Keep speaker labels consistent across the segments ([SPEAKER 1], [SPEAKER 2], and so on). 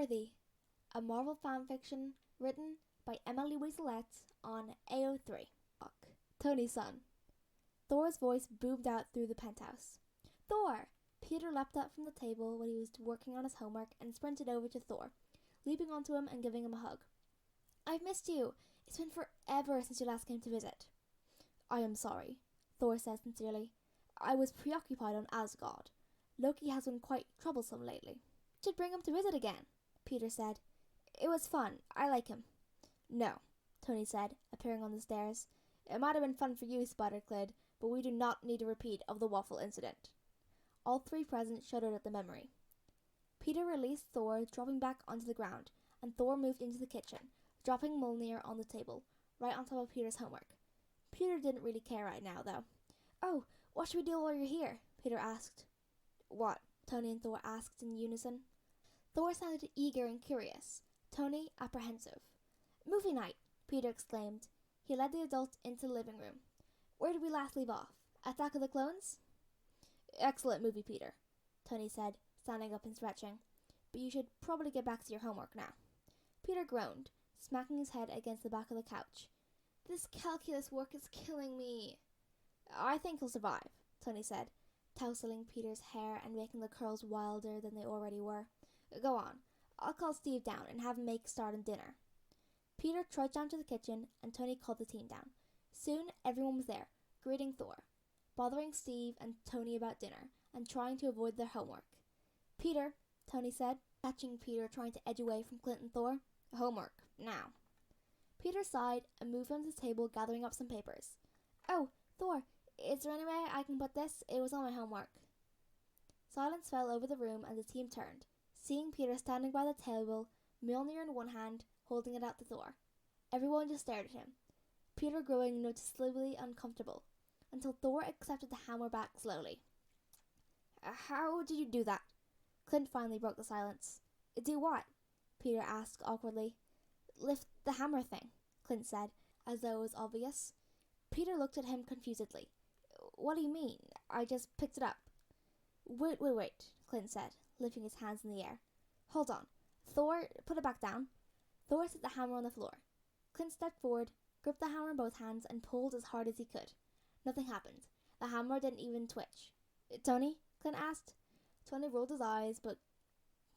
[SPEAKER 1] Worthy, a Marvel fanfiction written by Emilyweaslette on AO3. Tony's son. Thor's voice boomed out through the penthouse. Thor! Peter leapt up from the table when he was working on his homework and sprinted over to Thor, leaping onto him and giving him a hug. I've missed you. It's been forever since you last came to visit. I am sorry, Thor said sincerely. I was preoccupied on Asgard. Loki has been quite troublesome lately. Should bring him to visit again, Peter said. It was fun. I like him. No, Tony said, appearing on the stairs. It might have been fun for you, Spiderclid, but we do not need a repeat of the waffle incident. All three present shuddered at the memory. Peter released Thor, dropping back onto the ground, and Thor moved into the kitchen, dropping Mjolnir on the table, right on top of Peter's homework. Peter didn't really care right now, though. Oh, what should we do while you're here? Peter asked. What? Tony and Thor asked in unison. Thor sounded eager and curious, Tony apprehensive. Movie night, Peter exclaimed. He led the adults into the living room. Where did we last leave off? Attack of the Clones? Excellent movie, Peter, Tony said, standing up and stretching. But you should probably get back to your homework now. Peter groaned, smacking his head against the back of the couch. This calculus work is killing me. I think he'll survive, Tony said, tousling Peter's hair and making the curls wilder than they already were. Go on. I'll call Steve down and have him make a start on dinner. Peter trudged down to the kitchen and Tony called the team down. Soon everyone was there, greeting Thor, bothering Steve and Tony about dinner, and trying to avoid their homework. Peter, Tony said, catching Peter trying to edge away from Clint and Thor. Homework, now. Peter sighed and moved on to the table, gathering up some papers. Oh, Thor, is there any way I can put this? It was on my homework. Silence fell over the room and the team turned, seeing Peter standing by the table, Mjolnir in one hand, holding it out to Thor. Everyone just stared at him, Peter growing noticeably uncomfortable, until Thor accepted the hammer back slowly. How did you do that? Clint finally broke the silence. Do what? Peter asked awkwardly. Lift the hammer thing, Clint said, as though it was obvious. Peter looked at him confusedly. What do you mean? I just picked it up. Wait, Clint said, lifting his hands in the air. Hold on. Thor, put it back down. Thor set the hammer on the floor. Clint stepped forward, gripped the hammer in both hands, and pulled as hard as he could. Nothing happened. The hammer didn't even twitch. Tony? Clint asked. Tony rolled his eyes, but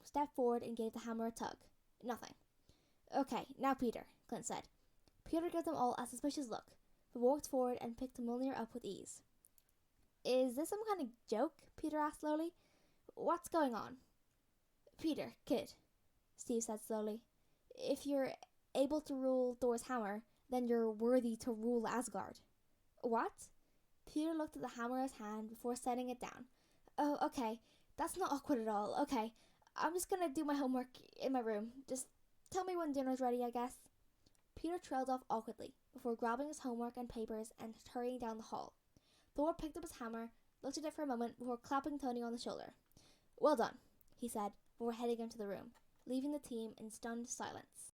[SPEAKER 1] stepped forward and gave the hammer a tug. Nothing. Okay, now Peter, Clint said. Peter gave them all a suspicious look, but walked forward and picked the Mjolnir up with ease. Is this some kind of joke? Peter asked slowly. What's going on? Peter, kid, Steve said slowly. If you're able to rule Thor's hammer, then you're worthy to rule Asgard. What? Peter looked at the hammer in his hand before setting it down. Oh, okay. That's not awkward at all. Okay. I'm just gonna do my homework in my room. Just tell me when dinner's ready, I guess. Peter trailed off awkwardly before grabbing his homework and papers and hurrying down the hall. Thor picked up his hammer, looked at it for a moment before clapping Tony on the shoulder. Well done, he said, before heading into the room, leaving the team in stunned silence.